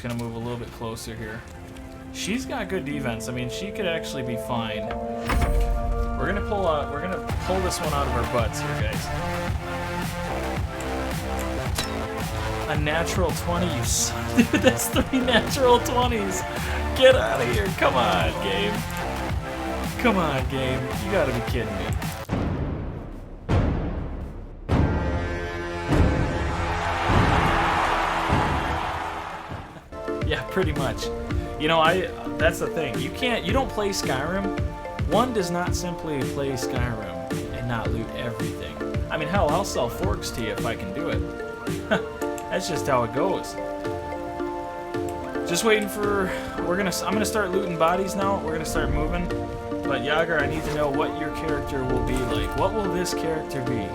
just gonna move a little bit closer here. She's got good defense. I mean, she could actually be fine. We're gonna pull this one out of our butts here, guys. A natural 20, you son. Dude, that's 3 natural 20s. Get out of here. Come on, game. Come on, game. You gotta be kidding me. Yeah, pretty much. You know, that's the thing. You don't play Skyrim. One does not simply play Skyrim and not loot everything. I mean, hell, I'll sell forks to you if I can do it. That's just how it goes. Just waiting for... I'm gonna start looting bodies now. We're gonna start moving. But Yager, I need to know what your character will be like. What will this character be?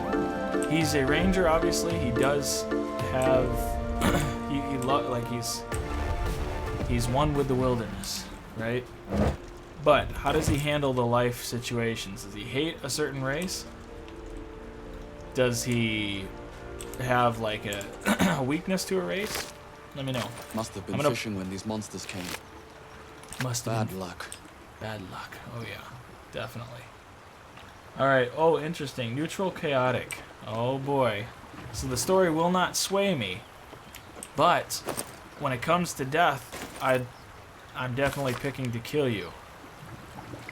He's a ranger, obviously. He does have... He's one with the wilderness, right? But how does he handle the life situations? Does he hate a certain race? Does he have like a weakness to a race? Let me know. Must have been fishing when these monsters came. Must have been. Bad luck. Bad luck. Oh yeah, definitely. All right. Oh, interesting. Neutral, chaotic. Oh boy. So the story will not sway me, but when it comes to death, I'm definitely picking to kill you.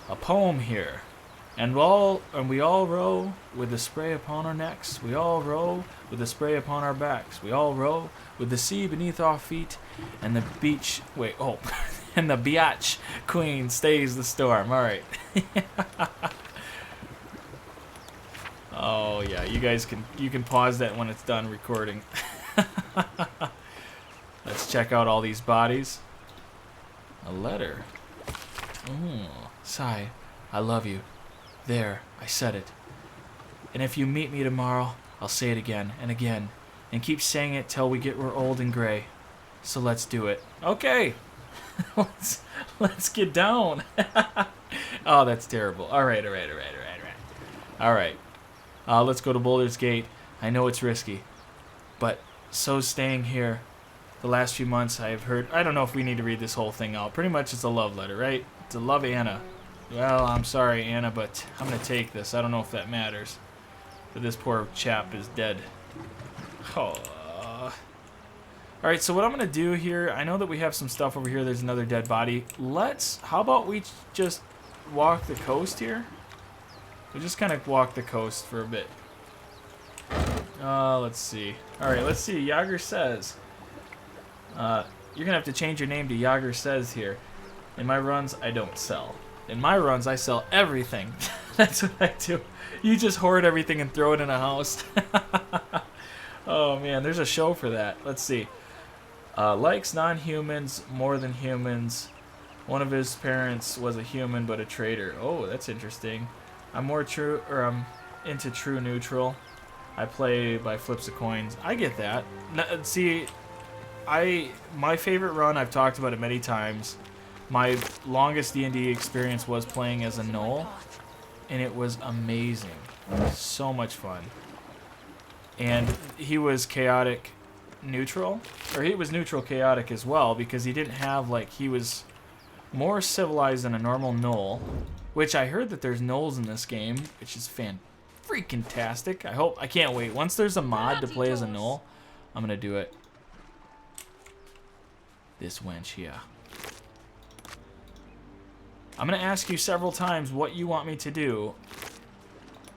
A poem here. And we all row with the spray upon our necks. We all row with the spray upon our backs. We all row with the sea beneath our feet. And the beach... Wait, oh. And the biatch queen stays the storm. All right. Oh, yeah. You guys can pause that when it's done recording. Let's check out all these bodies. A letter. Ooh. Sigh. I love you. There, I said it. And if you meet me tomorrow, I'll say it again and again, and keep saying it till we're old and gray. So let's do it. Okay. let's get down. Oh, that's terrible. All right. All right. Let's go to Baldur's Gate. I know it's risky, but so's staying here. The last few months I have heard... I don't know if we need to read this whole thing out. Pretty much it's a love letter, right? It's a love Anna. Well, I'm sorry, Anna, but I'm going to take this. I don't know if that matters. But this poor chap is dead. Oh. Alright, so what I'm going to do here... I know that we have some stuff over here. There's another dead body. How about we just walk the coast here? We'll just kind of walk the coast for a bit. Let's see. Alright, let's see. Yager says... you're going to have to change your name to Yager says here. In my runs, I don't sell. In my runs, I sell everything. That's what I do. You just hoard everything and throw it in a house. Oh, man, there's a show for that. Let's see. Likes non-humans more than humans. One of his parents was a human but a traitor. Oh, that's interesting. I'm into true neutral. I play by flips of coins. I get that. See, my favorite run, I've talked about it many times. My longest D&D experience was playing as a gnoll, and it was amazing. So much fun. And he was chaotic neutral, or he was neutral chaotic as well, because he didn't have, he was more civilized than a normal gnoll, which I heard that there's gnolls in this game, which is freaking-tastic. I can't wait. Once there's a mod to play as a gnoll, I'm gonna do it. This wench, yeah. I'm going to ask you several times what you want me to do.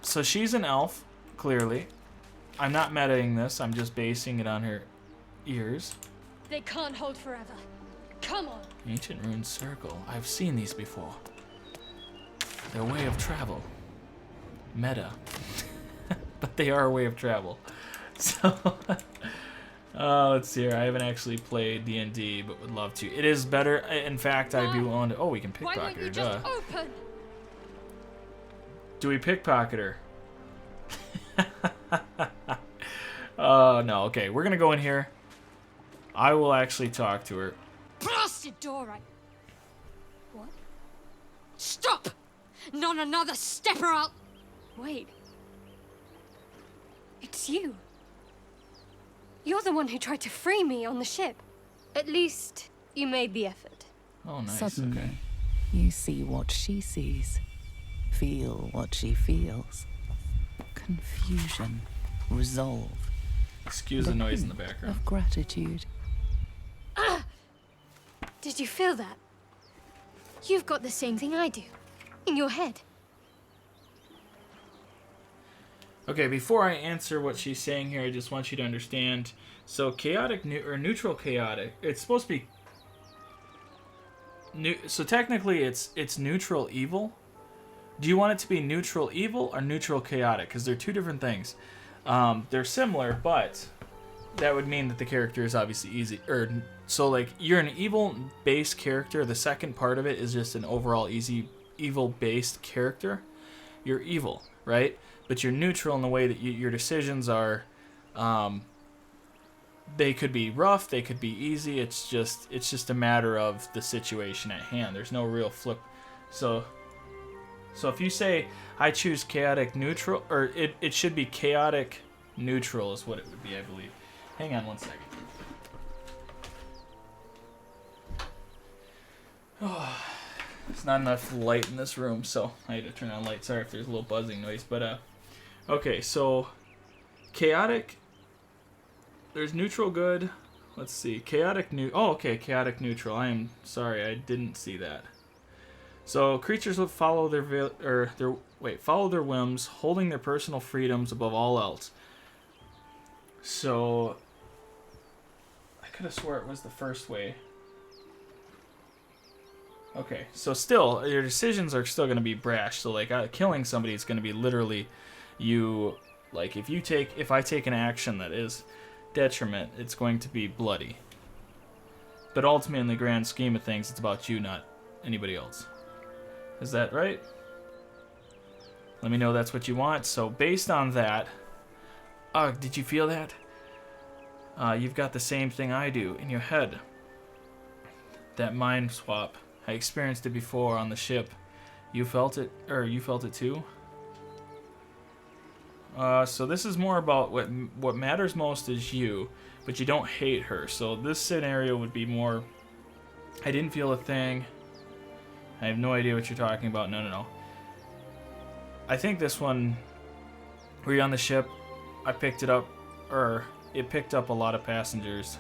So she's an elf, clearly. I'm not metaing this. I'm just basing it on her ears. They can't hold forever. Come on. Ancient Rune Circle. I've seen these before. Their way of travel. Meta. But they are a way of travel. So... let's see here. I haven't actually played D&D, but would love to. It is better. In fact, I do own... Oh, we can pickpocket her. Duh. Open? Do we pickpocket her? Oh, no. Okay, we're going to go in here. I will actually talk to her. Blasted door, right? What? Stop! Not another step or I'll... Wait. It's you. You're the one who tried to free me on the ship. At least you made the effort. Oh, nice. Suddenly, Okay. you see what she sees, feel what she feels. Confusion, resolve, Excuse the noise in the background. of gratitude. Did you feel that? You've got the same thing I do. In your head. Okay, before I answer what she's saying here, I just want you to understand. So chaotic or neutral chaotic, it's supposed to be so technically it's neutral evil. Do you want it to be neutral evil or neutral chaotic? Because they're two different things. They're similar, but that would mean that the character is obviously easy. So like you're an evil-based character. The second part of it is just an overall evil-based character. You're evil, right? But you're neutral in the way that your decisions are. They could be rough, they could be easy. It's just a matter of the situation at hand. There's no real flip. So if you say I choose chaotic neutral, or it should be chaotic neutral is what it would be, I believe. Hang on one second. Oh, there's not enough light in this room, so I had to turn on light. Sorry if there's a little buzzing noise, but okay, so chaotic. There's neutral good. Let's see. Chaotic chaotic neutral. I am sorry, I didn't see that. So creatures will follow follow their whims, holding their personal freedoms above all else. So I could have swore it was the first way. Okay, so still your decisions are still going to be brash. So like killing somebody is going to be literally you. Like if I take an action that is detriment, it's going to be bloody. But ultimately, in the grand scheme of things, it's about you, not anybody else. Is that right? Let me know that's what you want. So based on that, did you feel that? You've got the same thing I do in your head. That mind swap. I experienced it before on the ship. You felt it, or you felt it too? So this is more about what matters most is you, but you don't hate her. So this scenario would be more, I didn't feel a thing. I have no idea what you're talking about. No. I think this one, were you on the ship? I picked it up, or it picked up a lot of passengers.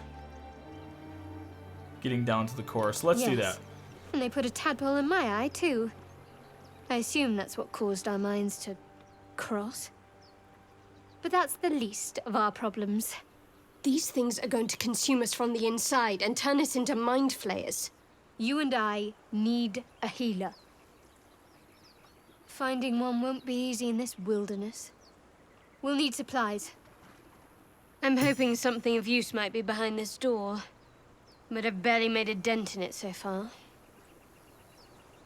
Getting down to the core. So let's do that. And they put a tadpole in my eye, too. I assume that's what caused our minds to cross. But that's the least of our problems. These things are going to consume us from the inside and turn us into mind flayers. You and I need a healer. Finding one won't be easy in this wilderness. We'll need supplies. I'm hoping something of use might be behind this door, but I've barely made a dent in it so far.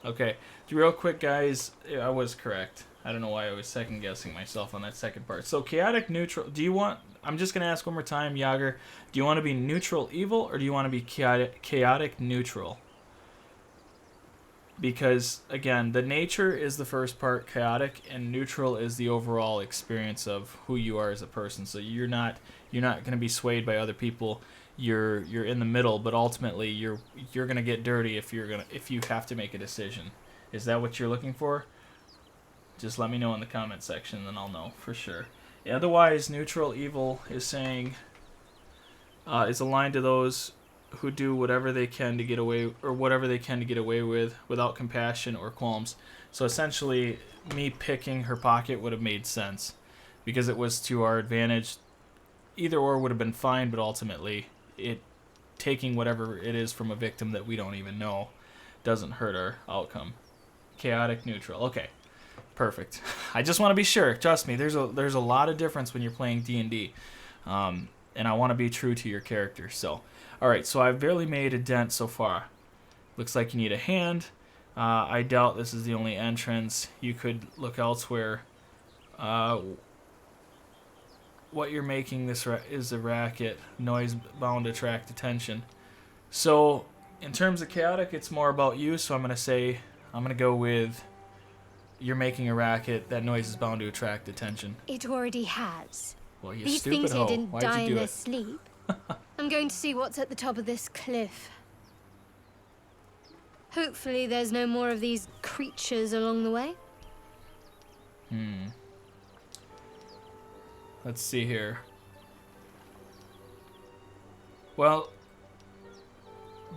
Okay, real quick, guys, I was correct. I don't know why I was second-guessing myself on that second part. So, chaotic neutral, I'm just going to ask one more time, Yager, do you want to be neutral evil, or do you want to be chaotic neutral? Because, again, the nature is the first part, chaotic, and neutral is the overall experience of who you are as a person. So you're not going to be swayed by other people. You're in the middle, but ultimately you're going to get dirty if you have to make a decision. Is that what you're looking for? Just let me know in the comment section, and then I'll know for sure. Otherwise, neutral evil is saying is aligned to those who do whatever they can to get away, or whatever they can to get away with, without compassion or qualms. So essentially, me picking her pocket would have made sense because it was to our advantage. Either or would have been fine, but ultimately, taking whatever it is from a victim that we don't even know doesn't hurt our outcome. Chaotic neutral. Okay. Perfect. I just want to be sure. Trust me, there's a lot of difference when you're playing D&D, and I want to be true to your character. So, all right. So I've barely made a dent so far. Looks like you need a hand. I doubt this is the only entrance. You could look elsewhere. What you're making this is a racket. Noise bound to attract attention. So, in terms of chaotic, it's more about you. So I'm gonna go with. You're making a racket. That noise is bound to attract attention. It already has. Well, you These stupid things hoe. here didn't Why'd die you in do their it? sleep. I'm going to see what's at the top of this cliff. Hopefully there's no more of these creatures along the way. Let's see here. Well,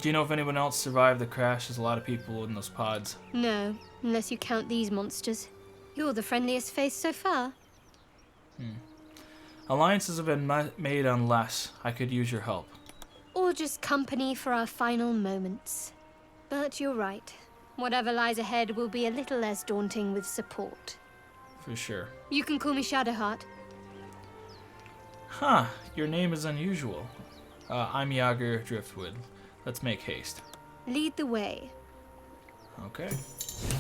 do you know if anyone else survived the crash? There's a lot of people in those pods. No, unless you count these monsters. You're the friendliest face so far. Alliances have been made unless I could use your help. Or just company for our final moments. But you're right. Whatever lies ahead will be a little less daunting with support. For sure. You can call me Shadowheart. Huh, your name is unusual. I'm Yager Driftwood. Let's make haste. Lead the way. Okay.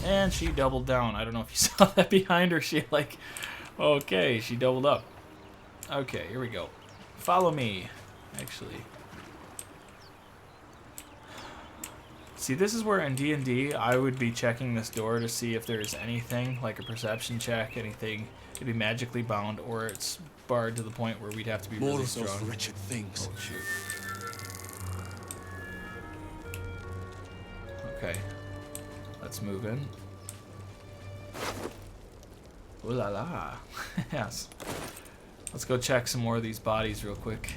And she doubled down. I don't know if you saw that behind her. She okay, she doubled up. Okay, here we go. Follow me, actually. See, this is where in D&D I would be checking this door to see if there's anything, like a perception check, anything to be magically bound, or it's barred to the point where we'd have to be More really of those strong. wretched things. Oh, shoot. Okay. Let's move in. Ooh la la. Yes. Let's go check some more of these bodies real quick.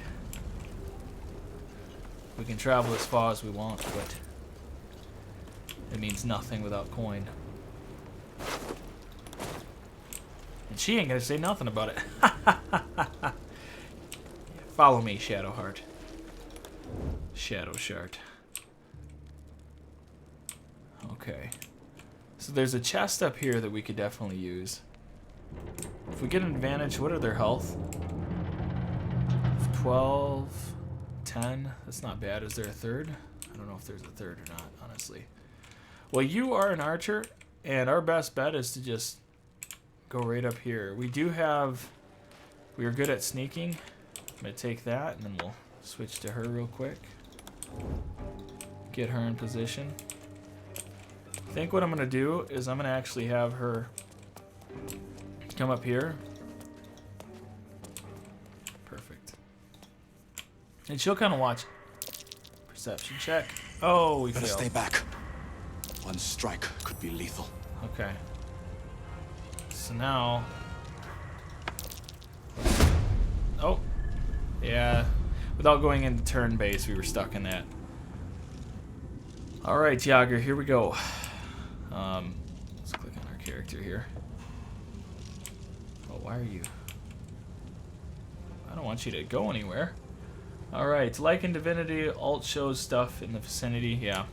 We can travel as far as we want, but it means nothing without coin. And she ain't gonna say nothing about it. Follow me, Shadowheart. Shadow Shard. Okay. So there's a chest up here that we could definitely use. If we get an advantage, what are their health? 12, 10. That's not bad. Is there a third? I don't know if there's a third or not, honestly. Well, you are an archer, and our best bet is to just go right up here. We are good at sneaking. I'm going to take that, and then we'll switch to her real quick. Get her in position. I think what I'm going to do is I'm going to actually have her come up here. Perfect. And she'll kind of watch. Perception check. Oh, we Better failed. stay back. One strike could be lethal. Okay. So now... Oh. Yeah. Without going into turn base, we were stuck in that. Alright, Yager, here we go. Let's click on our character here. Oh, why are you... I don't want you to go anywhere. Alright, like in Divinity, alt shows stuff in the vicinity. Yeah.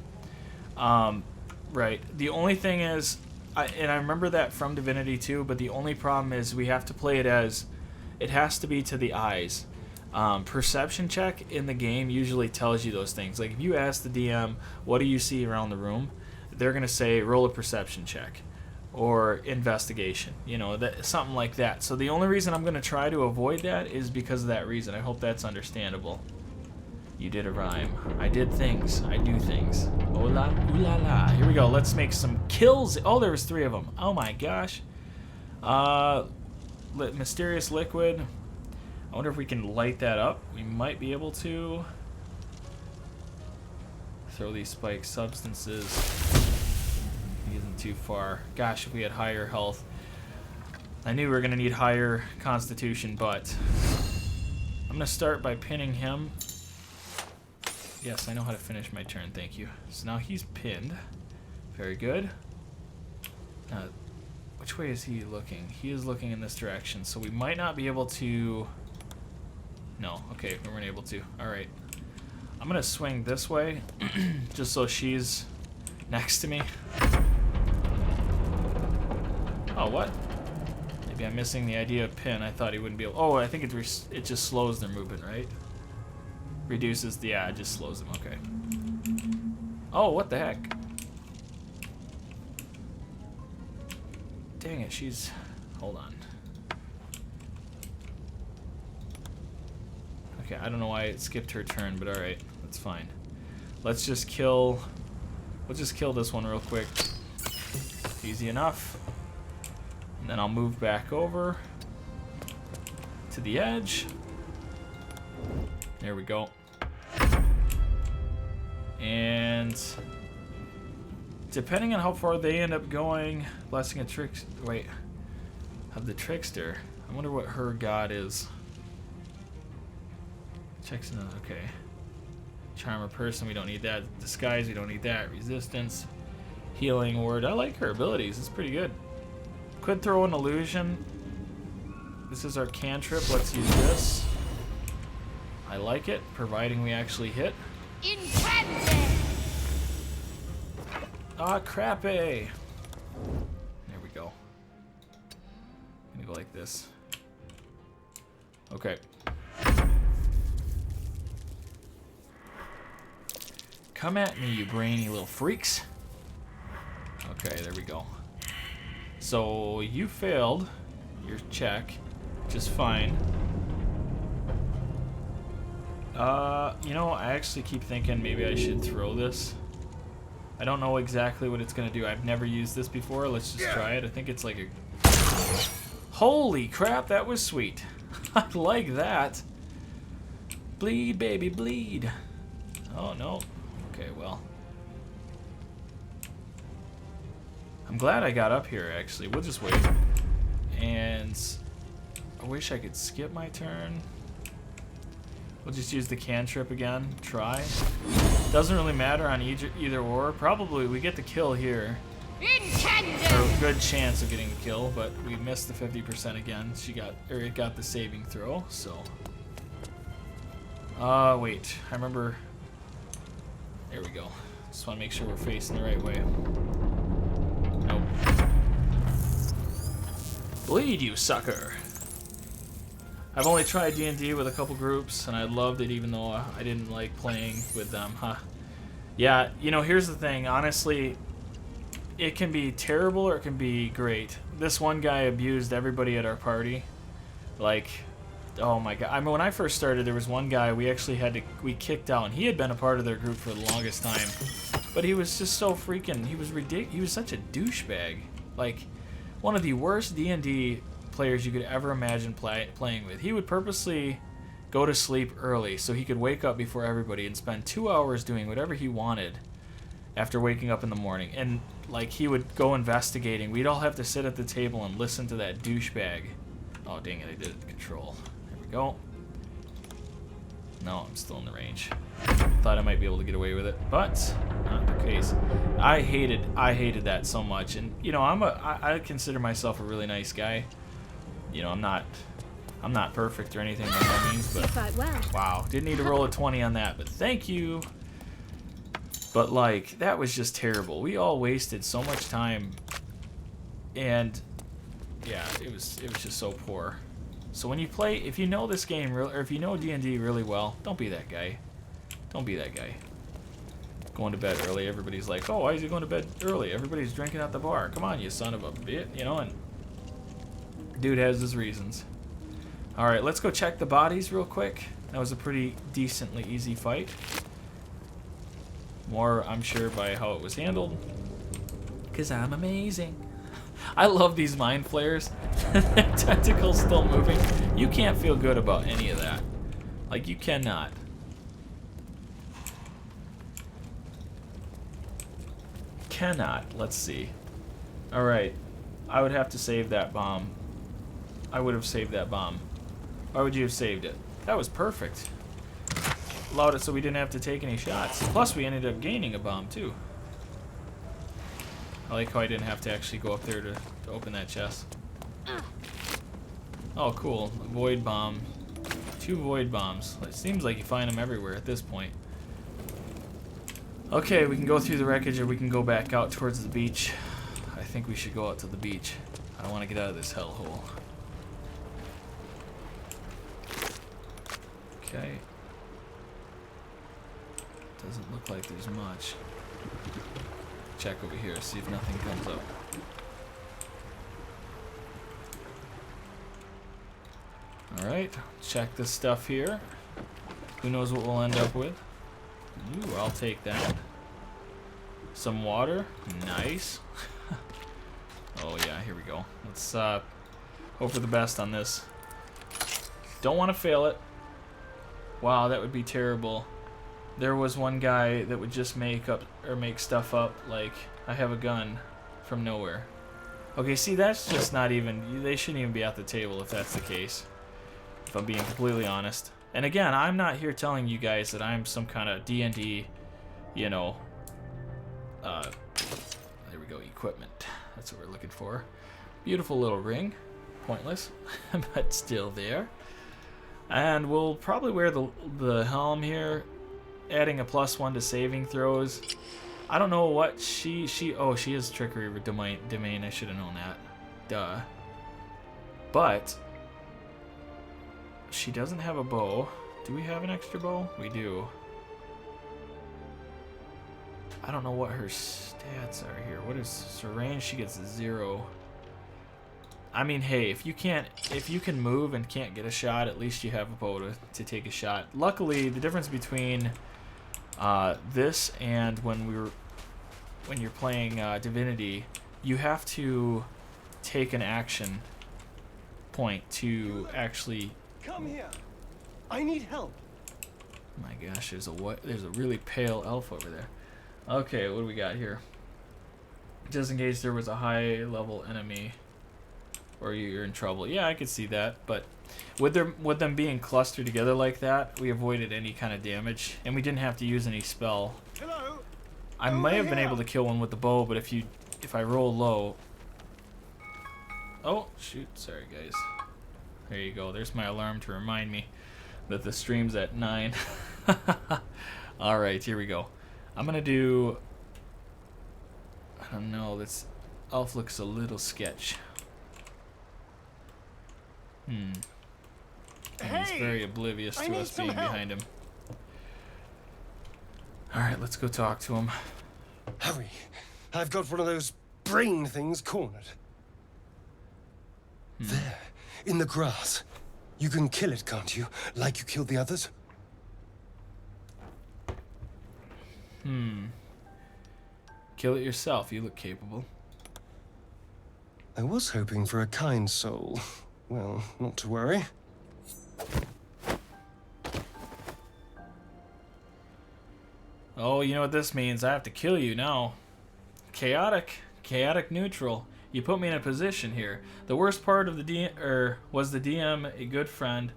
Right. The only thing is, and I remember that from Divinity 2, but the only problem is we have to play it as, it has to be to the eyes. Perception check in the game usually tells you those things. Like if you ask the DM, what do you see around the room? They're going to say, roll a perception check. Or investigation. You know, something like that. So the only reason I'm going to try to avoid that is because of that reason. I hope that's understandable. You did a rhyme. I did things. I do things. Hola, ooh la la. Here we go. Let's make some kills. Oh, there was 3 of them. Oh my gosh. Mysterious liquid. I wonder if we can light that up. We might be able to. Throw these spike substances. He isn't too far. Gosh, if we had higher health. I knew we were going to need higher constitution, but I'm going to start by pinning him. Yes, I know how to finish my turn, thank you. So now he's pinned. Very good. Which way is he looking? He is looking in this direction, so we might not be able to... No, okay, we weren't able to. Alright. I'm going to swing this way, just so she's next to me. Oh, what? Maybe I'm missing the idea of pin. I thought he wouldn't be able... Oh, I think it just slows their movement, right? Reduces the... Yeah, it just slows them. Okay. Oh, what the heck? Dang it, she's... Hold on. Okay, I don't know why it skipped her turn, but alright. That's fine. Let's just kill... We'll just kill this one real quick. Easy enough. And then I'll move back over to the edge. There we go. And depending on how far they end up going, blessing of the trickster. I wonder what her god is. Checks in. Okay. Charmer person, we don't need that. Disguise, we don't need that. Resistance. Healing word. I like her abilities. It's pretty good. Could throw an illusion. This is our cantrip. Let's use this. I like it, providing we actually hit. Ah, crappy. There we go. I'm gonna go like this. Okay. Come at me, you brainy little freaks. Okay, there we go. So you failed your check, which is fine. You know, I actually keep thinking maybe I should throw this. I don't know exactly what it's gonna do. I've never used this before. Let's just try it. I think it's like a... Holy crap, that was sweet. I like that. Bleed, baby, bleed. Oh, no. Okay, well. I'm glad I got up here, actually. We'll just wait. And I wish I could skip my turn. We'll just use the cantrip again. Try. Doesn't really matter on either or. Probably we get the kill here. Or a good chance of getting the kill, but we missed the 50% again. It got the saving throw, so. Wait. I remember. There we go. Just want to make sure we're facing the right way. Nope. Bleed, you sucker. I've only tried D&D with a couple groups, and I loved it even though I didn't like playing with them, huh? Yeah, you know, here's the thing. Honestly, it can be terrible or it can be great. This one guy abused everybody at our party. Like, oh my god. I mean, when I first started, there was one guy we actually we kicked out, and he had been a part of their group for the longest time. But he was just so freaking, he was ridiculous. He was such a douchebag. Like, one of the worst D&D players you could ever imagine playing with. He would purposely go to sleep early so he could wake up before everybody and spend 2 hours doing whatever he wanted after waking up in the morning. And like, he would go investigating. We'd all have to sit at the table and listen to that douchebag. Oh dang it, I did it. Control. There we go. No, I'm still in the range. Thought I might be able to get away with it, but not the case. I hated that so much. And you know, I consider myself a really nice guy. You know, I'm not perfect or anything by no means, but wow, didn't need to roll a 20 on that, but thank you. But like, that was just terrible. We all wasted so much time, and yeah, it was just so poor. So when you play, if you know this game or if you know D&D really well, don't be that guy. Don't be that guy. Going to bed early. Everybody's like, oh, why is he going to bed early? Everybody's drinking at the bar. Come on, you son of a bitch, you know. And dude has his reasons. Alright, let's go check the bodies real quick. That was a pretty decently easy fight. More, I'm sure, by how it was handled. Because I'm amazing. I love these mind flayers. Their tentacles still moving. You can't feel good about any of that. Like, you cannot. Cannot. Let's see. Alright. I would have to save that bomb. I would have saved that bomb. Why would you have saved it? That was perfect. Allowed it so we didn't have to take any shots. Plus, we ended up gaining a bomb, too. I like how I didn't have to actually go up there to open that chest. Oh, cool. A void bomb. 2 void bombs. It seems like you find them everywhere at this point. Okay, we can go through the wreckage or we can go back out towards the beach. I think we should go out to the beach. I don't want to get out of this hellhole. Okay. Doesn't look like there's much. Check over here, see if nothing comes up. Alright, check this stuff here. Who knows what we'll end up with? Ooh, I'll take that. Some water. Nice. Oh yeah, here we go. Let's hope for the best on this. Don't want to fail it. Wow, that would be terrible. there was one guy that would just make stuff up like, I have a gun from nowhere. Okay, see, that's just not even, they shouldn't even be at the table if that's the case, if I'm being completely honest. And again, I'm not here telling you guys that I'm some kind of D&D, you know, there we go, equipment. That's what we're looking for. Beautiful little ring. Pointless, but still there. And we'll probably wear the helm here, adding a +1 to saving throws. I don't know what oh, she has trickery with domain. I should have known that. Duh. But she doesn't have a bow. Do we have an extra bow? We do. I don't know what her stats are here. What is her range? She gets 0. I mean, hey, if you can move and can't get a shot, at least you have a bow to take a shot. Luckily, the difference between this and when you're playing Divinity, you have to take an action point to actually. Come here. I need help. My gosh, there's a really pale elf over there. Okay, what do we got here? Just in case there was a high level enemy or you're in trouble. Yeah, I could see that, but with them being clustered together like that, we avoided any kind of damage, and we didn't have to use any spell. Hello. I might have been able to kill one with the bow, but if I roll low. Oh shoot! Sorry guys. There you go. There's my alarm to remind me that the stream's at 9. All right, here we go. I'm gonna do. I don't know. This elf looks a little sketch. And he's very oblivious to us being behind him. Alright, let's go talk to him. Hurry. I've got one of those brain things cornered. There, in the grass. You can kill it, can't you? Like you killed the others? Kill it yourself. You look capable. I was hoping for a kind soul. Well, not to worry. Oh, you know what this means. I have to kill you now. Chaotic neutral. You put me in a position here. The worst part of the DM, was the DM, a good friend,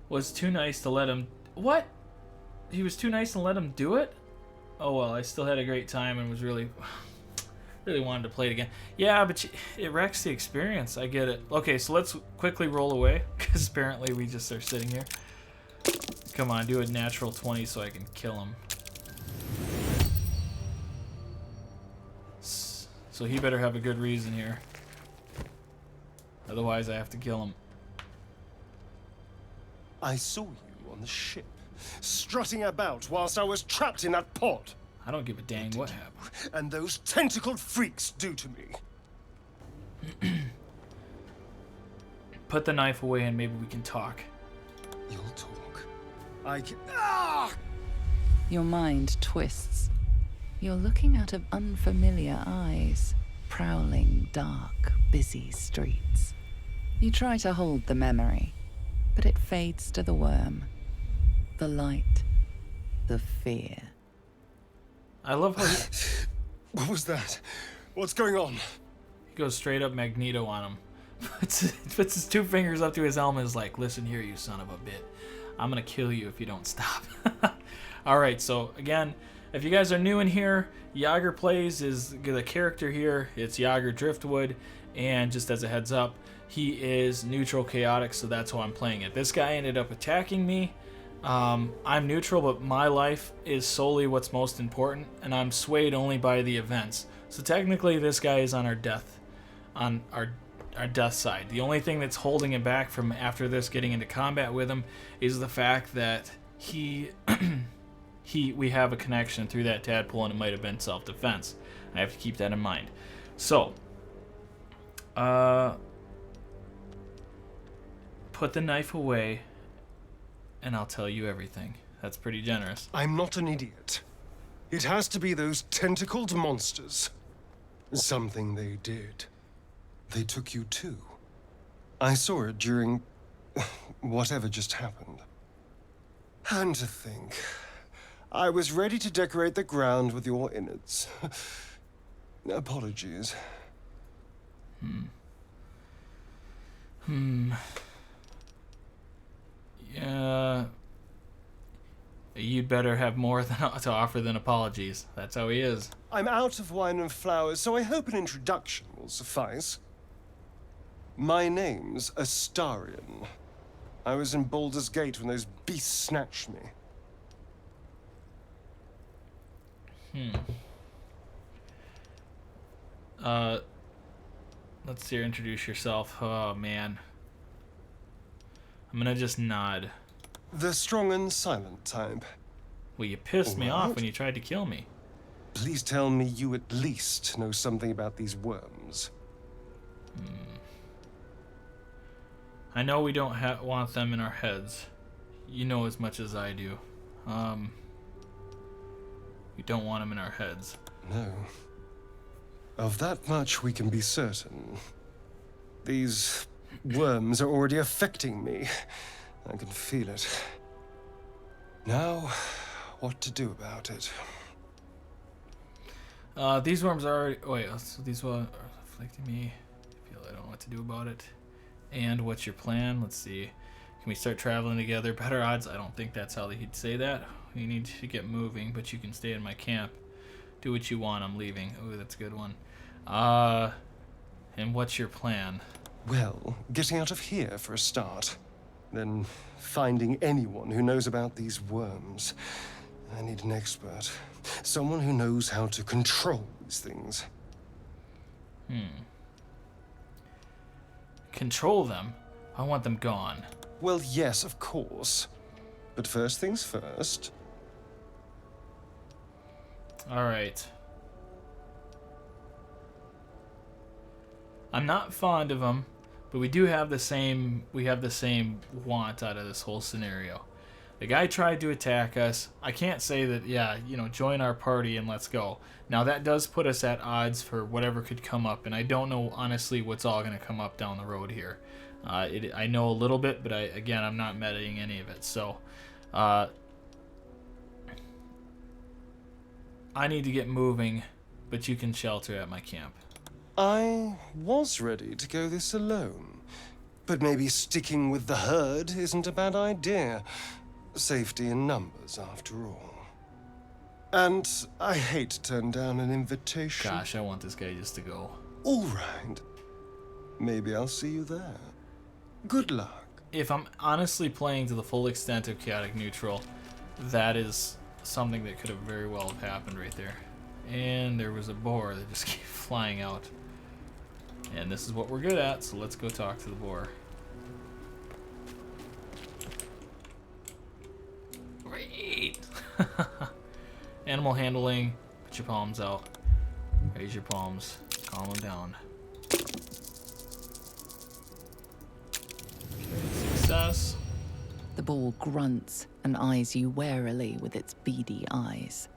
was too nice to let him. What? He was too nice to let him do it? Oh well, I still had a great time and was really wanted to play it again. Yeah, but it wrecks the experience. I get it. Okay, so let's quickly roll away because apparently we just are sitting here. Come on, do a natural 20 so I can kill him. So he better have a good reason here. Otherwise, I have to kill him. I saw you on the ship, strutting about whilst I was trapped in that pod. I don't give a dang what happened. And those tentacled freaks do to me. Put the knife away and maybe we can talk. You'll talk. I can. Ah! Your mind twists. You're looking out of unfamiliar eyes, prowling dark, busy streets. You try to hold the memory, but it fades to the worm. The light, the fear. I love how What was that? What's going on? he goes straight up Magneto on him. Puts his 2 fingers up to his helmet and is like, listen here, you son of a bit. I'm gonna kill you if you don't stop. Alright, so again, if you guys are new in here, Yager Plays is the character here. It's Yager Driftwood, and just as a heads up, he is neutral chaotic, so that's how I'm playing it. This guy ended up attacking me. I'm neutral, but my life is solely what's most important, and I'm swayed only by the events. So technically, this guy is on our death side. The only thing that's holding him back from after this getting into combat with him is the fact that we have a connection through that tadpole, and it might have been self-defense. I have to keep that in mind. So, put the knife away, and I'll tell you everything. That's pretty generous. I'm not an idiot. It has to be those tentacled monsters. Something they did. They took you too. I saw it during whatever just happened. And to think, I was ready to decorate the ground with your innards. Apologies. Yeah. You'd better have more to offer than apologies. That's how he is. I'm out of wine and flowers, so I hope an introduction will suffice. My name's Astarion. I was in Baldur's Gate when those beasts snatched me. Let's see her introduce yourself. Oh, man. I'm gonna just nod. The strong and silent type. Well, you pissed me off What? when you tried to kill me. Please tell me you at least know something about these worms. I know we don't want them in our heads. You know as much as I do. We don't want them in our heads. No. Of that much we can be certain. These worms are already affecting me. I can feel it. Now, what to do about it? These worms are already... Wait, so these worms are afflicting me. I feel I don't know what to do about it. And what's your plan? Let's see. Can we start traveling together? Better odds? I don't think that's how he'd say that. We need to get moving, but you can stay in my camp. Do what you want. I'm leaving. Ooh, that's a good one. And what's your plan? Well, getting out of here for a start. Then finding anyone who knows about these worms. I need an expert. Someone who knows how to control these things. Control them? I want them gone. Well, yes, of course. But first things first. Alright. I'm not fond of them, but we do have the same want out of this whole scenario. The guy tried to attack us. I can't say that, yeah, join our party and let's go. Now that does put us at odds for whatever could come up, and I don't know honestly what's all going to come up down the road here. I know a little bit, but I'm not metaing any of it. So I need to get moving, but you can shelter at my camp. I was ready to go this alone. But maybe sticking with the herd isn't a bad idea. Safety in numbers, after all. And I hate to turn down an invitation. Gosh, I want this guy just to go. All right. Maybe I'll see you there. Good luck. If I'm honestly playing to the full extent of chaotic neutral, that is something that could have very well have happened right there. And there was a boar that just kept flying out. And this is what we're good at, so let's go talk to the boar. Great! Animal handling. Put your palms out. Raise your palms. Calm them down. Okay, success. The boar grunts and eyes you warily with its beady eyes.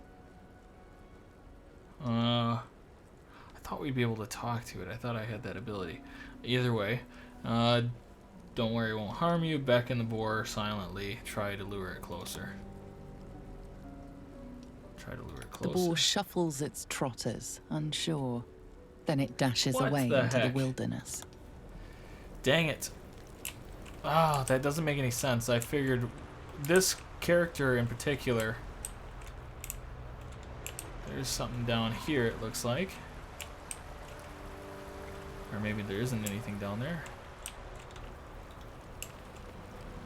I thought we'd be able to talk to it. I thought I had that ability. Either way, don't worry, it won't harm you. Beckon the boar silently. Try to lure it closer. Try to lure it The closer. boar shuffles its trotters, unsure. Then it dashes What away the into the heck? wilderness. Dang it. Ah, that doesn't make any sense. I figured this character in particular... There's something down here, it looks like. Or maybe there isn't anything down there.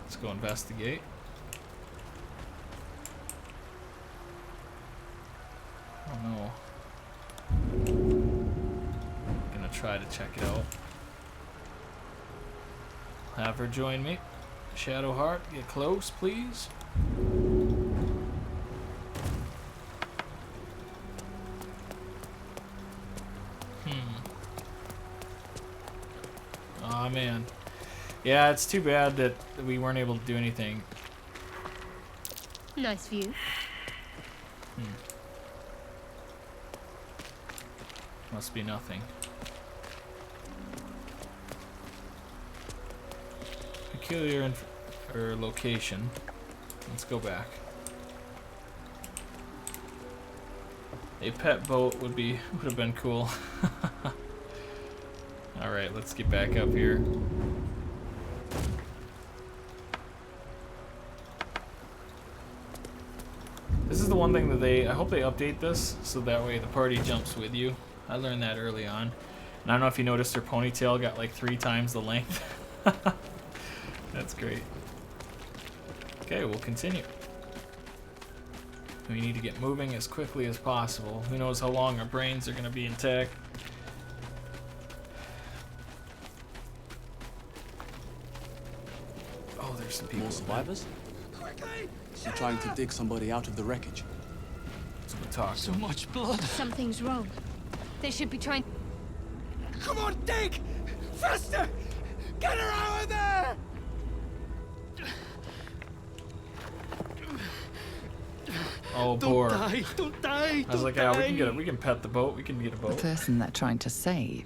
Let's go investigate. Oh no. I'm gonna try to check it out. Have her join me. Shadowheart, get close, please. Aw, man. Yeah, it's too bad that we weren't able to do anything. Nice view. Must be nothing. Peculiar location. Let's go back. A pet boat would have been cool. All right, let's get back up here. This is the one thing that I hope they update this so that way the party jumps with you. I learned that early on. And I don't know if you noticed their ponytail got like 3 times the length. That's great. Okay, we'll continue. We need to get moving as quickly as possible. Who knows how long our brains are going to be intact. Oh, there's some people. More survivors? They're trying to dig somebody out of the wreckage. So we'll talk to So them. much blood. Something's wrong. They should be trying. Come on, dig! Faster! Get her out of there! Oh, Don't poor. die! Don't die! I was like, yeah, we can pet the boat. We can get a The boat. person they're trying to save,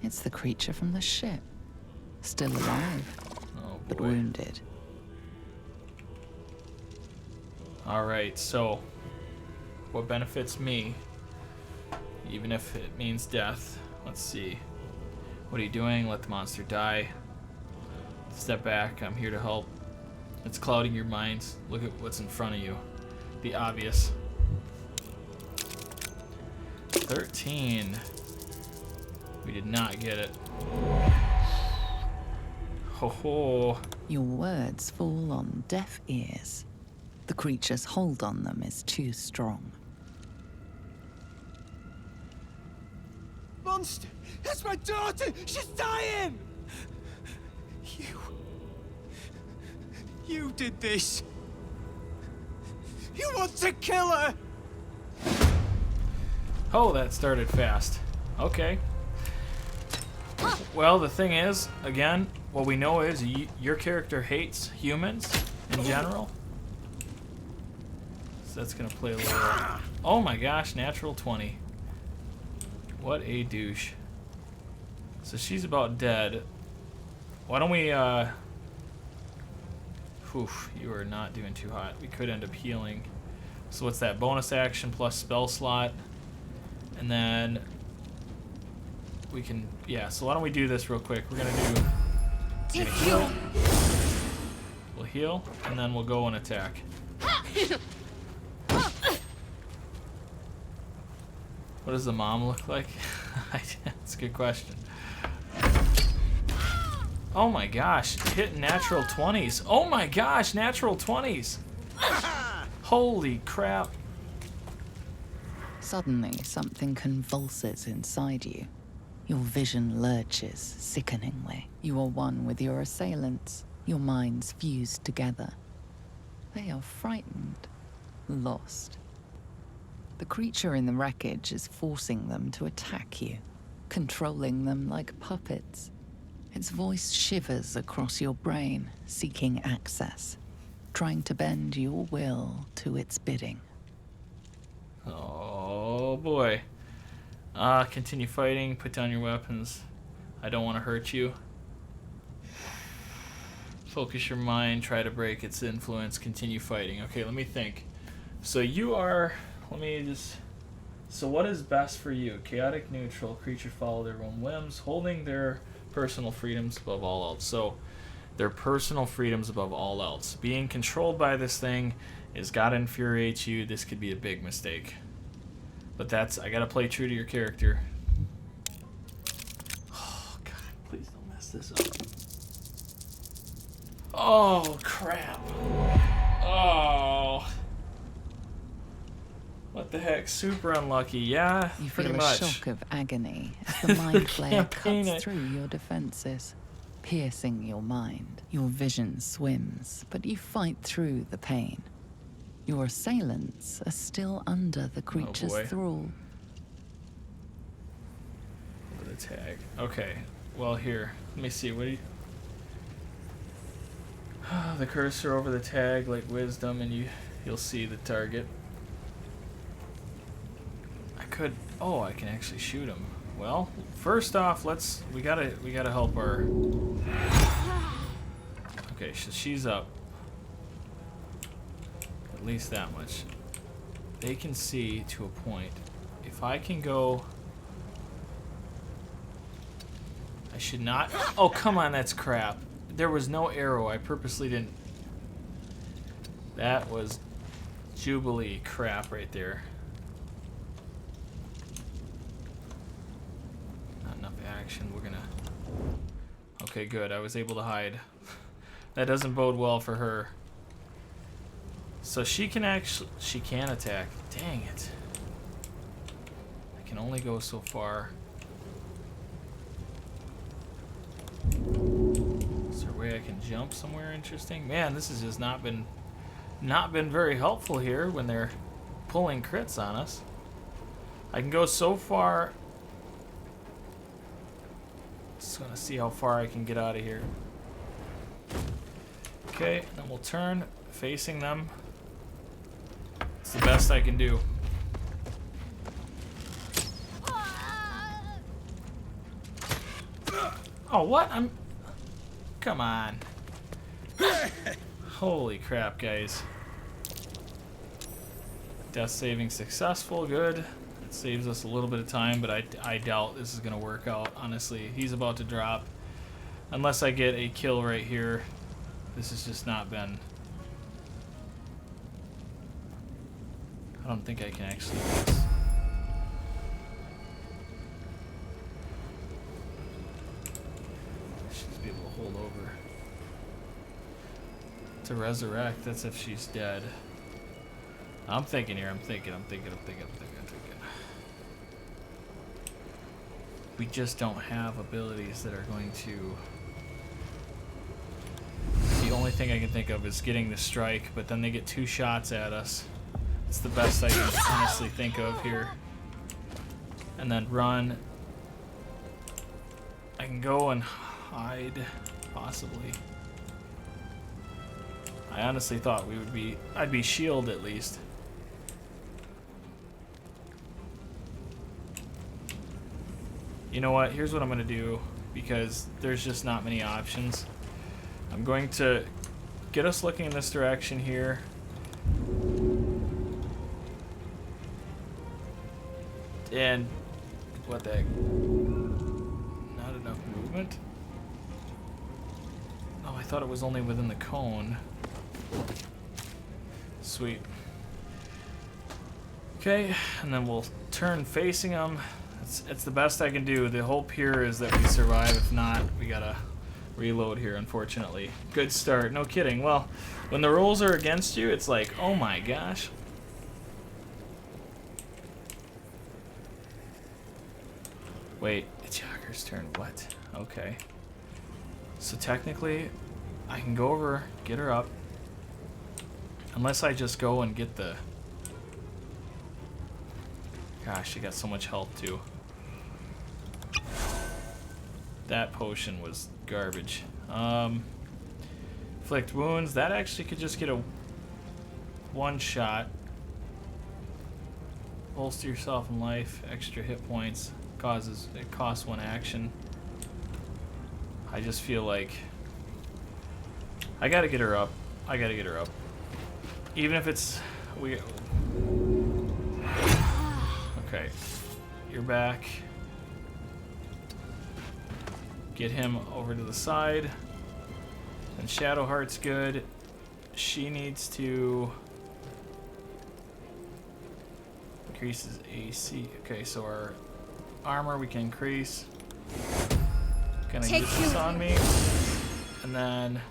it's the creature from the ship. Still alive, Oh but boy. wounded. All right, so what benefits me, even if it means death? Let's see. What are you doing? Let the monster die. Step back. I'm here to help. It's clouding your minds. Look at what's in front of you. The obvious. 13. We did not get it. Ho ho. Your words fall on deaf ears. The creature's hold on them is too strong. Monster! That's my daughter! She's dying! You did this! You want to kill her! Oh, that started fast. Okay. Well, the thing is, again, what we know is your character hates humans in general. So that's going to play a little... Oh my gosh, natural 20. What a douche. So she's about dead. Why don't we, Oof, you are not doing too hot. We could end up healing. So what's that? Bonus action plus spell slot. And then we can, yeah, so why don't we do this real quick? We're gonna heal. We'll heal, and then we'll go and attack. What does the mom look like? That's a good question. Oh my gosh, hitting natural 20s. Oh my gosh, natural 20s. Holy crap. Suddenly, something convulses inside you. Your vision lurches sickeningly. You are one with your assailants, your minds fused together. They are frightened, lost. The creature in the wreckage is forcing them to attack you, controlling them like puppets. Its voice shivers across your brain, seeking access, trying to bend your will to its bidding. Oh boy. Continue fighting, put down your weapons. I don't want to hurt you. Focus your mind, try to break its influence, continue fighting. Okay, let me think. So you are, so what is best for you? Chaotic neutral, creature follow their own whims, holding their personal freedoms above all else. So their personal freedoms above all else. Being controlled by this thing is gotta infuriate you. This could be a big mistake. But that's, I gotta play true to your character. Oh god, please don't mess this up. Oh crap. Oh. What the heck? Super unlucky. Yeah, You pretty feel a much. shock of agony as the mind flare Campaign cuts it. through your defenses, piercing your mind. Your vision swims, but you fight through the pain. Your assailants are still under the creature's boy. thrall. The tag. Okay. Well, here. Let me see. What do you... the cursor over the tag, like wisdom, and you'll see the target. I could... Oh, I can actually shoot him. Well, first off, we gotta help our... Okay, so she's up. At least that much. They can see to a point. If I can go... I should not... Oh, come on, that's crap. There was no arrow. I purposely didn't... That was Jubilee crap right there. Not enough action. We're gonna... Okay, good. I was able to hide. That doesn't bode well for her. So she can actually... She can attack. Dang it. I can only go so far. Is there a way I can jump somewhere interesting? Man, this has just not been very helpful here when they're pulling crits on us. I can go so far. Just gonna see how far I can get out of here. Okay, then we'll turn facing them. It's the best I can do. Oh, what? Come on. Holy crap, guys. Death saving successful, good. It saves us a little bit of time, but I doubt this is going to work out, honestly. He's about to drop. Unless I get a kill right here. This has just not been... I don't think I can actually do this. I should just be able to hold over. To resurrect, that's if she's dead. I'm thinking here, I'm thinking. We just don't have abilities that are going to... The only thing I can think of is getting the strike, but then they get 2 shots at us. It's the best I can honestly think of here. And then run. I can go and hide, possibly. I honestly thought we would be... I'd be shielded at least. You know what? Here's what I'm going to do, because there's just not many options. I'm going to get us looking in this direction here. And... what the heck? Not enough movement? Oh, I thought it was only within the cone. Sweet. Okay, and then we'll turn facing them. It's the best I can do. The hope here is that we survive. If not, we gotta reload here, unfortunately. Good start, no kidding. Well, when the rolls are against you, it's like, oh my gosh. Wait, it's Yager's turn. What? Okay. So technically, I can go over, get her up. Unless I just go and get the... Gosh, she got so much health too. That potion was garbage. Inflict wounds. That actually could just get a 1 shot. Bolster yourself in life. Extra hit points. It costs 1 action. I just feel like I gotta get her up. Even if it's okay. You're back. Get him over to the side. And Shadowheart's good. She needs to increases AC. Okay, so our armor we can increase. Gonna get this on me. And then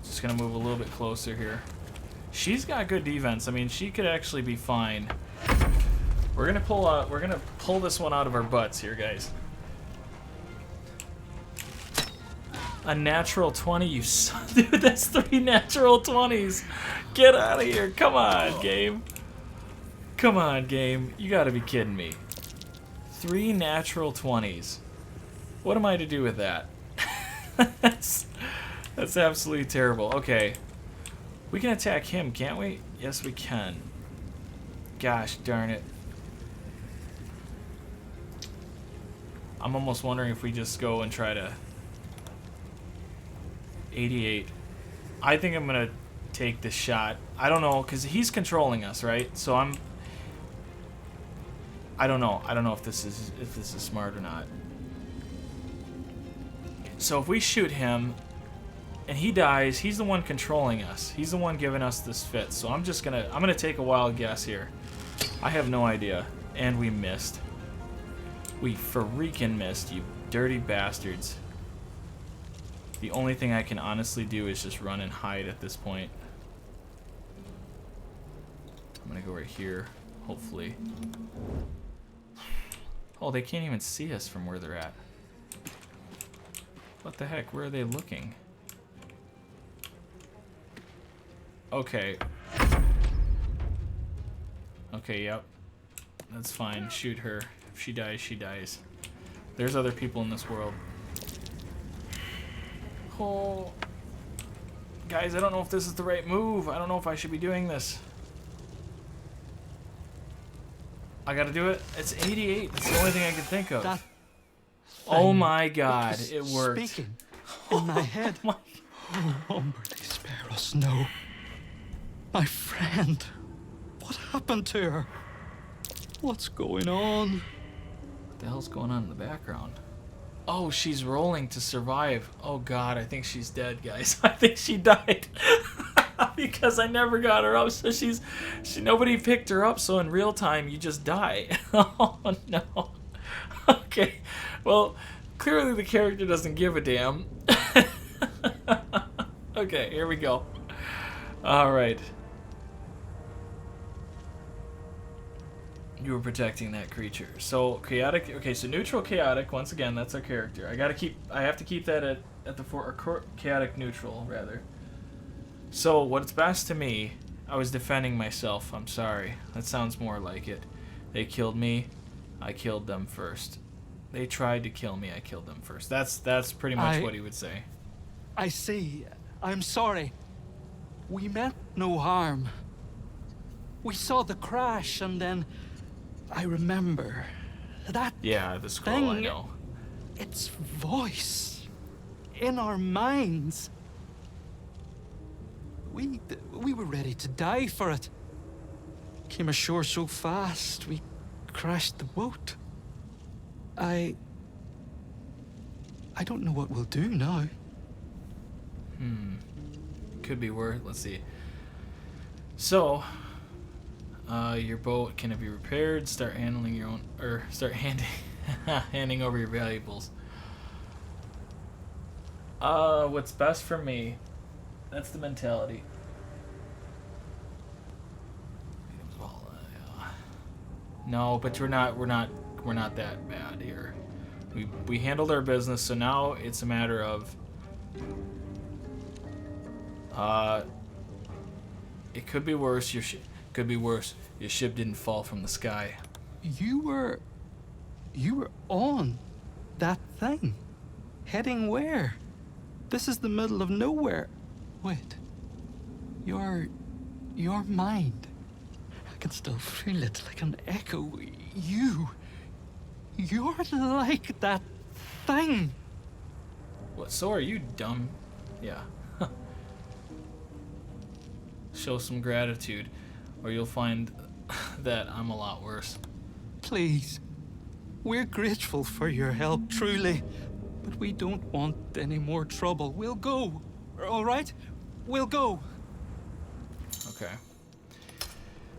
just gonna move a little bit closer here. She's got good defense. I mean, she could actually be fine. We're gonna pull this one out of our butts here, guys. A natural 20, you son. Dude, that's 3 natural 20s. Get out of here. Come on, game. Come on, game. You gotta be kidding me. 3 natural 20s. What am I to do with that? That's absolutely terrible. Okay. We can attack him, can't we? Yes, we can. Gosh darn it. I'm almost wondering if we just go and try to... 88. I think I'm gonna take this shot. I don't know, because he's controlling us, right? So I don't know. I don't know if this is smart or not. So if we shoot him and he dies, he's the one controlling us. He's the one giving us this fit. So I'm gonna take a wild guess here. I have no idea. And we missed. We freaking missed, you dirty bastards. The only thing I can honestly do is just run and hide at this point. I'm gonna go right here, hopefully. Oh, they can't even see us from where they're at. What the heck? Where are they looking? Okay. Okay, yep. That's fine. Shoot her. If she dies, she dies. There's other people in this world. Oh. Guys, I don't know if this is the right move. I don't know if I should be doing this. I gotta do it. It's 88. That's the only thing I can think of. That Oh my god, it worked. Speaking in my head. My- Oh, Umberly, spare us, no. My friend. What happened to her? What's going on? What the hell's going on in the background? Oh, she's rolling to survive. Oh god, I think she's dead, guys. I think she died. Because I never got her up, so nobody picked her up, so in real time you just die. Oh no. Okay. Well, clearly the character doesn't give a damn. Okay, here we go. Alright. You were protecting that creature. So chaotic. Okay, so neutral, chaotic. Once again, that's our character. I have to keep that at the chaotic neutral rather. So what's best to me? I was defending myself. I'm sorry. That sounds more like it. They killed me. I killed them first. They tried to kill me. I killed them first. That's pretty much what he would say. I see. I'm sorry. We meant no harm. We saw the crash and then I remember that Yeah, the scroll. I thing, know. its voice in our minds. We were ready to die for it. Came ashore so fast, we crashed the boat. I don't know what we'll do now. Could be worse. Let's see. So, your boat can it be repaired? Start handling your own, or start handing over your valuables. What's best for me? That's the mentality. No, but we're not that bad here. We handled our business, so now it's a matter of it could be worse. Could be worse. Your ship didn't fall from the sky. You were on that thing. Heading where? This is the middle of nowhere. Wait. Your mind. I can still feel it like an echo. You're like that thing. What? So are you, dumb? Yeah. Show some gratitude, or you'll find that I'm a lot worse. Please. We're grateful for your help, truly. But we don't want any more trouble. We'll go. All right? We'll go. Okay.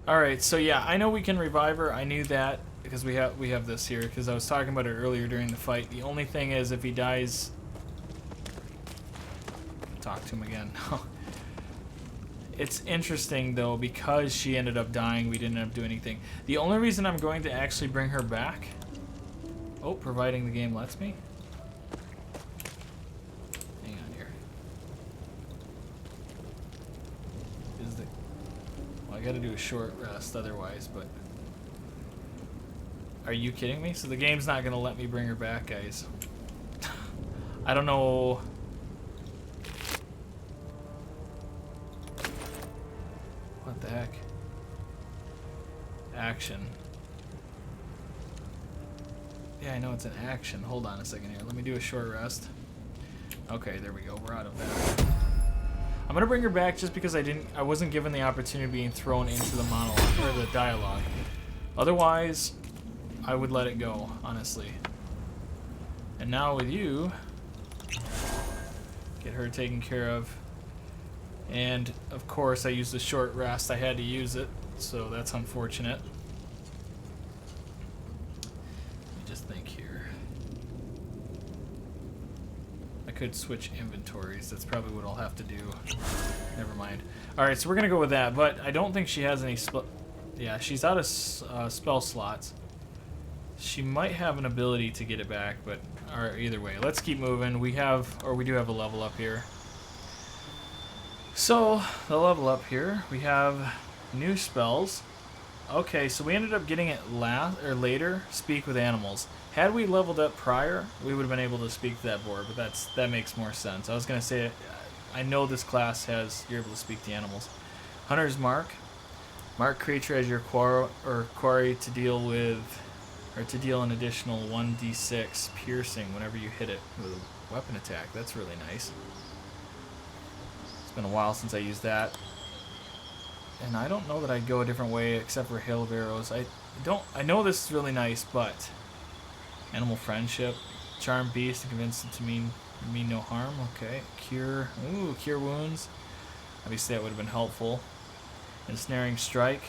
All right. So yeah, I know we can revive her. I knew that because we have this here because I was talking about it earlier during the fight. The only thing is if he dies, talk to him again. It's interesting though because she ended up dying. We didn't end up doing anything. The only reason I'm going to actually bring her back. Oh, providing the game lets me. Hang on here. Well, I gotta do a short rest otherwise, but... Are you kidding me? So the game's not gonna let me bring her back, guys. I don't know... What the heck? Action. Yeah, I know it's an action. Hold on a second here. Let me do a short rest. Okay, there we go. We're out of that. gonna bring her back just because I wasn't given the opportunity of being thrown into the monologue or the dialogue. Otherwise, I would let it go, honestly. And now with you, get her taken care of. And of course, I used a short rest. I had to use it, so that's unfortunate. Let me just think here. I could switch inventories. That's probably what I'll have to do. Never mind. Alright, so we're gonna go with that, but I don't think she has any yeah, she's out of spell slots. She might have an ability to get it back, but either way, let's keep moving. We do have a level up here. So, the level up here, we have new spells. Okay, so we ended up getting it later, speak with animals. Had we leveled up prior, we would have been able to speak to that board, but that makes more sense. I was going to say, I know this class you're able to speak to animals. Hunter's Mark. Mark creature as your quarry to deal an additional 1d6 piercing whenever you hit it with a weapon attack. That's really nice. It's been a while since I used that. And I don't know that I'd go a different way except for Hail of Arrows. I know this is really nice, but Animal Friendship, Charm Beast to convince them to mean no harm. Okay. Cure wounds. Obviously that would have been helpful. Ensnaring Strike.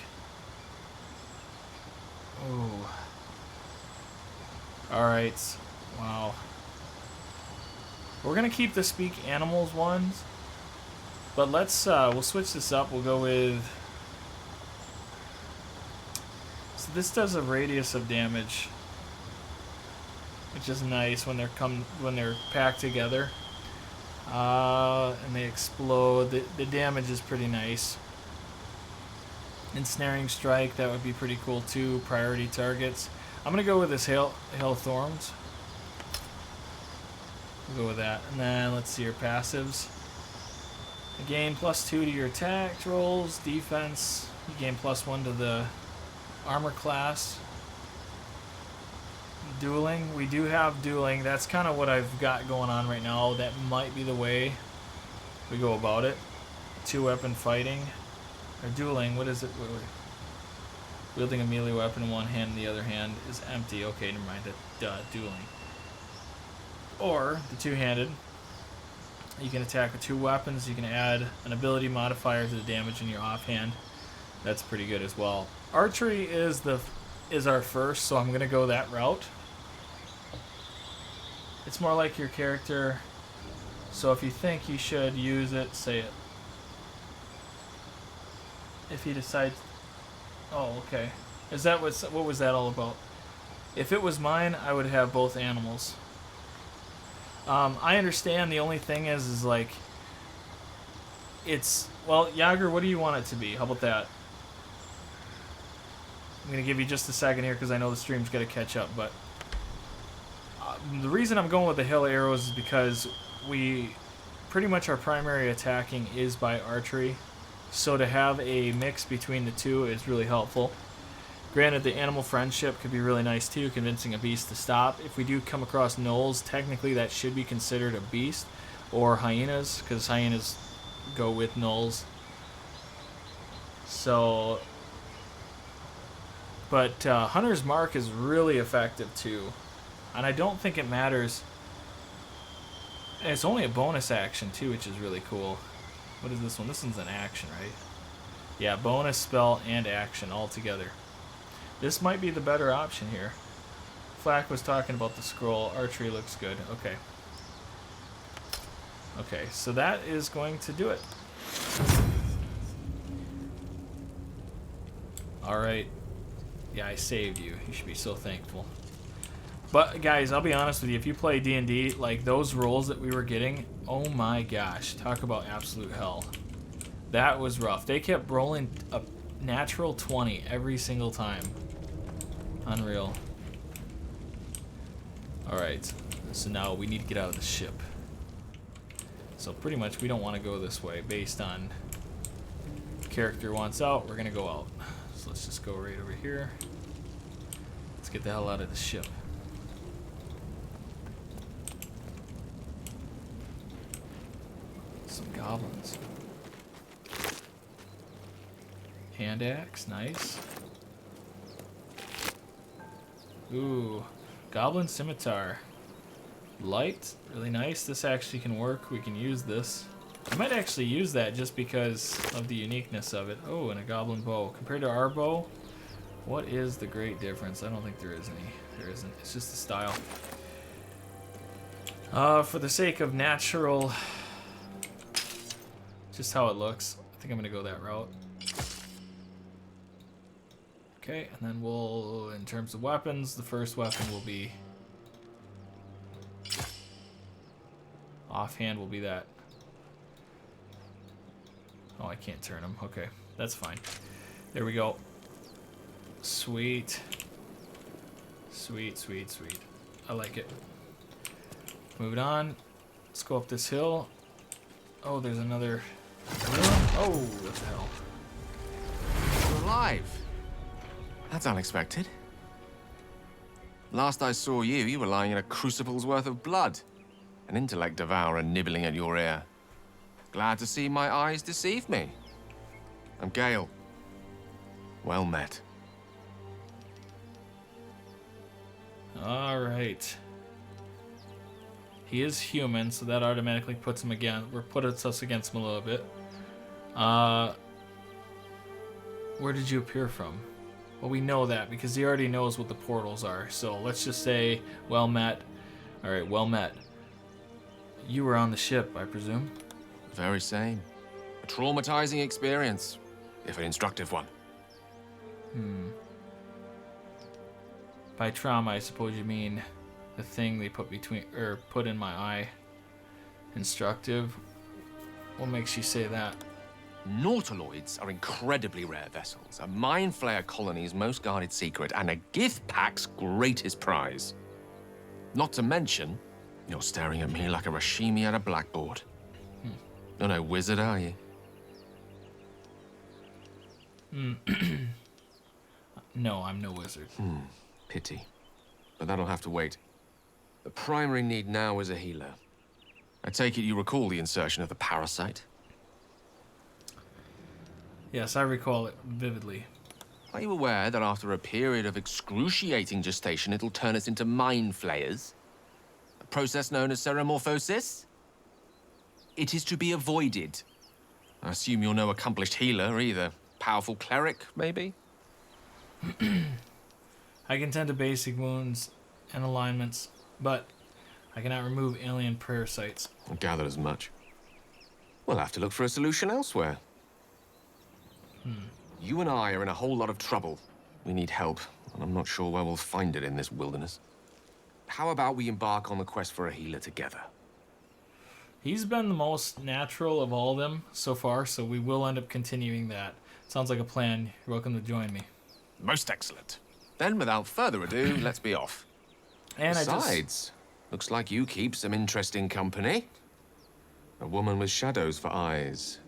Ooh. Alright. Wow. We're gonna keep the Speak Animals ones. But we'll switch this up. We'll go with... So this does a radius of damage, which is nice when they're packed together. And they explode. The damage is pretty nice. Ensnaring Strike, that would be pretty cool too. Priority targets. I'm gonna go with this Hail Thorns. We'll go with that. And then let's see your passives. You gain +2 to your attack rolls, defense. You gain +1 to the armor class. Dueling. We do have Dueling. That's kind of what I've got going on right now. That might be the way we go about it. 2-weapon fighting. Or Dueling. What is it? Wait. Wielding a melee weapon in one hand and the other hand is empty. Okay, never mind. Dueling. Or the two-handed. You can attack with 2 weapons. You can add an ability modifier to the damage in your offhand. That's pretty good as well. Archery is our first, so I'm gonna go that route. It's more like your character. So if you think you should use it, say it. If he decides, oh, okay. Is that what was that all about? If it was mine, I would have both animals. I understand. The only thing is like, well, Yager, what do you want it to be? How about that? I'm going to give you just a second here because I know the stream's got to catch up, but the reason I'm going with the Hail of Arrows is because pretty much our primary attacking is by archery, so to have a mix between the two is really helpful. Granted, the Animal Friendship could be really nice too, convincing a beast to stop. If we do come across gnolls, technically that should be considered a beast, or hyenas, because hyenas go with gnolls. So, but Hunter's Mark is really effective too, and I don't think it matters. And it's only a bonus action too, which is really cool. What is this one? This one's an action, right? Yeah, bonus spell and action all together. This might be the better option here. Flack was talking about the scroll. Archery looks good. Okay. Okay, so that is going to do it. Alright. Yeah, I saved you. You should be so thankful. But, guys, I'll be honest with you. If you play D&D, like, those rolls that we were getting, oh my gosh. Talk about absolute hell. That was rough. They kept rolling a natural 20 every single time. Unreal. Alright, so now we need to get out of the ship. So pretty much we don't want to go this way based on character wants out, we're going to go out. So let's just go right over here. Let's get the hell out of the ship. Some goblins. Hand axe, nice. Ooh, goblin scimitar. Light, really nice. This actually can work. We can use this. I might actually use that just because of the uniqueness of it. Oh, and a goblin bow. Compared to our bow, what is the great difference? I don't think there is any. There isn't. It's just the style. For the sake of natural, just how it looks, I think I'm gonna go that route. Okay, and then we'll, in terms of weapons, the first weapon will be, offhand will be that. Oh, I can't turn them. Okay, that's fine. There we go. Sweet. Sweet, sweet, sweet. I like it. Moving on. Let's go up this hill. Oh, there's another. Oh, what the hell? You're alive. That's unexpected. Last I saw you, you were lying in a crucible's worth of blood. An intellect devourer nibbling at your ear. Glad to see my eyes deceive me. I'm Gale. Well met. All right. He is human, so that automatically puts him puts us against him a little bit. Where did you appear from? Well, we know that because he already knows what the portals are. So let's just say, well met. All right, well met. You were on the ship, I presume. The very same. A traumatizing experience, if an instructive one. By trauma, I suppose you mean the thing they put put in my eye. Instructive. What makes you say that? Nautiloids are incredibly rare vessels, a mind flayer colony's most guarded secret, and a gift pack's greatest prize. Not to mention, you're staring at me like a Rashimi at a blackboard. You're no wizard, are you? No, I'm no wizard. Pity. But that'll have to wait. The primary need now is a healer. I take it you recall the insertion of the parasite? Yes, I recall it vividly. Are you aware that after a period of excruciating gestation, it'll turn us into mind flayers? A process known as ceremorphosis? It is to be avoided. I assume you're no accomplished healer either. Powerful cleric, maybe? I can tend to basic wounds and alignments, but I cannot remove alien parasites. I gathered as much. We'll have to look for a solution elsewhere. You and I are in a whole lot of trouble. We need help, and I'm not sure where we'll find it in this wilderness. How about we embark on the quest for a healer together? He's been the most natural of all of them so far, so we will end up continuing that. Sounds like a plan. You're welcome to join me. Most excellent. Then, without further ado, let's be off. And Besides, looks like you keep some interesting company. A woman with shadows for eyes,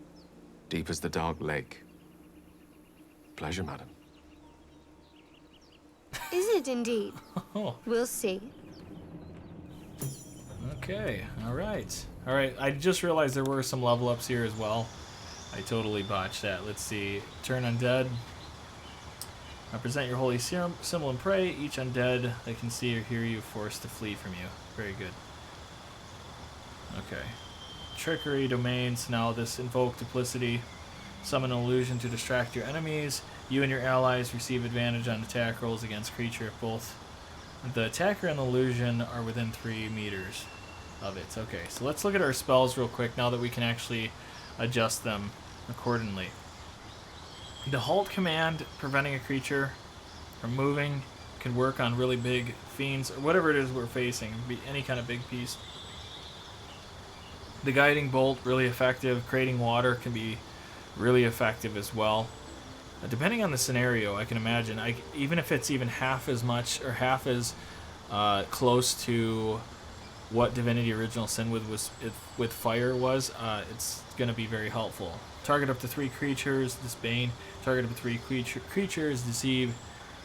deep as the dark lake. Pleasure, madam. Is it indeed? Oh. We'll see. Okay, alright. Alright, I just realized there were some level ups here as well. I totally botched that. Let's see. Turn undead. Represent your holy symbol and pray. Each undead that can see or hear you forced to flee from you. Very good. Okay. Trickery domains. Now this invoke duplicity. Summon an illusion to distract your enemies. You and your allies receive advantage on attack rolls against creature if both the attacker and the illusion are within 3 meters of it. Okay, so let's look at our spells real quick now that we can actually adjust them accordingly. The halt command, preventing a creature from moving, can work on really big fiends, or whatever it is we're facing. It can be any kind of big piece. The guiding bolt, really effective. Creating water can be really effective as well. Depending on the scenario, I can imagine, even if it's even half as much or half as close to what Divinity Original Sin with fire was, it's going to be very helpful. Target up to 3 creatures, this Bane. Target up to 3 creatures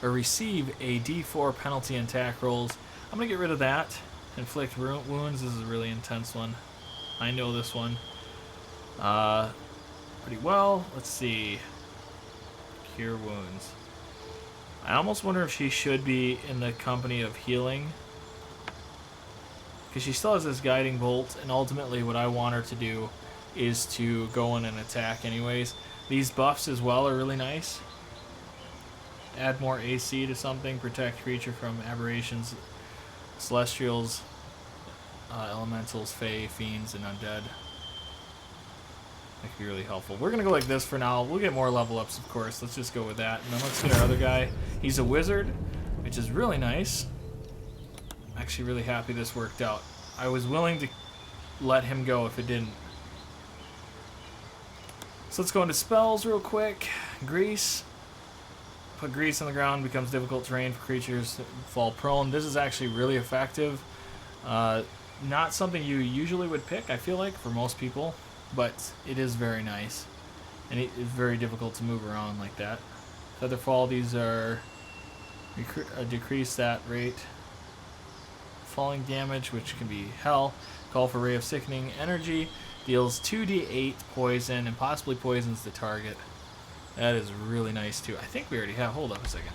receive a D4 penalty on attack rolls. I'm going to get rid of that. Inflict wounds, this is a really intense one. I know this one pretty well. Let's see. Cure wounds. I almost wonder if she should be in the company of healing. Because she still has this guiding bolt, and ultimately what I want her to do is to go in and attack anyways. These buffs as well are really nice. Add more AC to something, protect creature from aberrations, celestials, elementals, fae, fiends, and undead. That could be really helpful. We're going to go like this for now. We'll get more level ups, of course. Let's just go with that. And then let's get our other guy. He's a wizard, which is really nice. I'm actually really happy this worked out. I was willing to let him go if it didn't. So let's go into spells real quick. Grease. Put grease on the ground, becomes difficult terrain for creatures that fall prone. This is actually really effective. Not something you usually would pick, I feel like, for most people. But it is very nice. And it is very difficult to move around like that. Featherfall, these are decrease that rate. Falling damage, which can be hell. Call for Ray of Sickening Energy. Deals 2d8 poison and possibly poisons the target. That is really nice too. I think we already have. Hold up a second.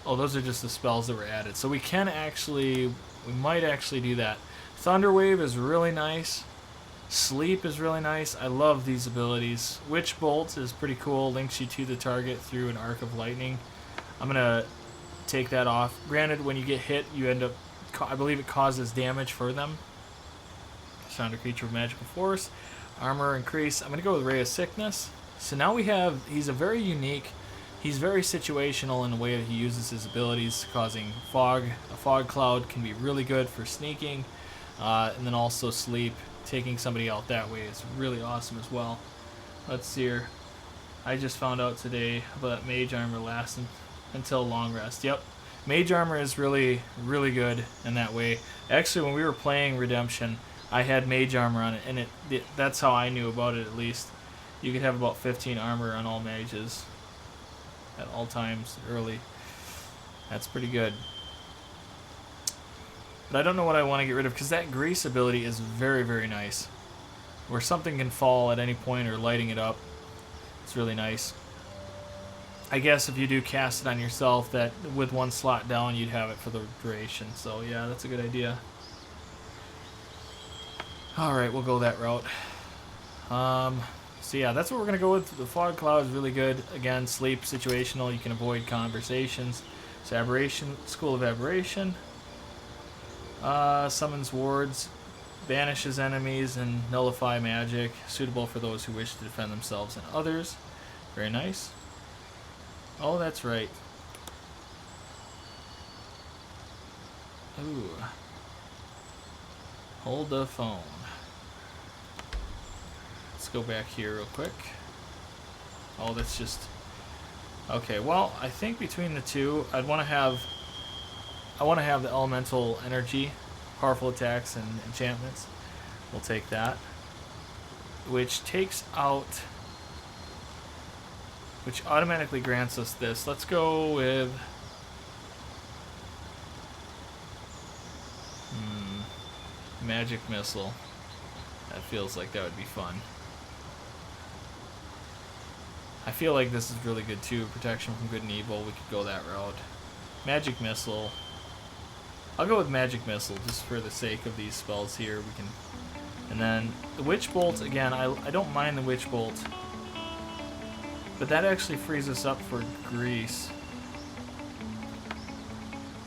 Oh, those are just the spells that were added. So we can actually, we might actually do that. Thunderwave is really nice. Sleep is really nice. I love these abilities. Witch Bolt is pretty cool. Links you to the target through an arc of lightning. I'm going to take that off. Granted, when you get hit, you end up, I believe it causes damage for them. Sound a creature with magical force. Armor increase. I'm going to go with Ray of Sickness. So now we have, he's a very unique, he's very situational in the way that he uses his abilities, causing fog. A fog cloud can be really good for sneaking. And then also sleep. Taking somebody out that way is really awesome as well. Let's see here. I just found out today about Mage Armor lasts until long rest. Yep. Mage Armor is really, really good in that way. Actually, when we were playing Redemption, I had Mage Armor on it, and that's how I knew about it at least. You could have about 15 armor on all mages at all times early. That's pretty good. But I don't know what I want to get rid of, because that grease ability is very, very nice. Where something can fall at any point or lighting it up. It's really nice. I guess if you do cast it on yourself, that with one slot down, you'd have it for the duration. So yeah, that's a good idea. Alright, we'll go that route. So yeah, that's what we're going to go with. The Fog Cloud is really good. Again, sleep, situational. You can avoid conversations. So Aberration, School of Aberration. Summons wards. Banishes enemies and nullify magic. Suitable for those who wish to defend themselves and others. Very nice. Oh, that's right. Ooh. Hold the phone. Let's go back here real quick. Oh, that's just... Okay, well, I think between the two, I want to have the elemental energy, powerful attacks and enchantments. We'll take that. Which takes out... Which automatically grants us this. Let's go with... Magic Missile. That feels like that would be fun. I feel like this is really good too. Protection from good and evil. We could go that route. Magic Missile. I'll go with Magic Missile just for the sake of these spells here. We can, and then the Witch Bolt again. I don't mind the Witch Bolt, but that actually frees us up for Grease.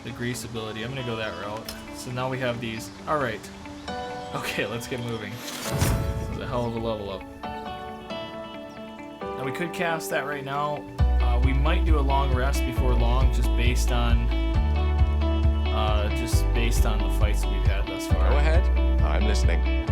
The Grease ability. I'm gonna go that route. So now we have these. All right. Okay, let's get moving. This is a hell of a level up. Now we could cast that right now. We might do a long rest before long, just based on the fights that we've had thus far. Go ahead. I'm listening.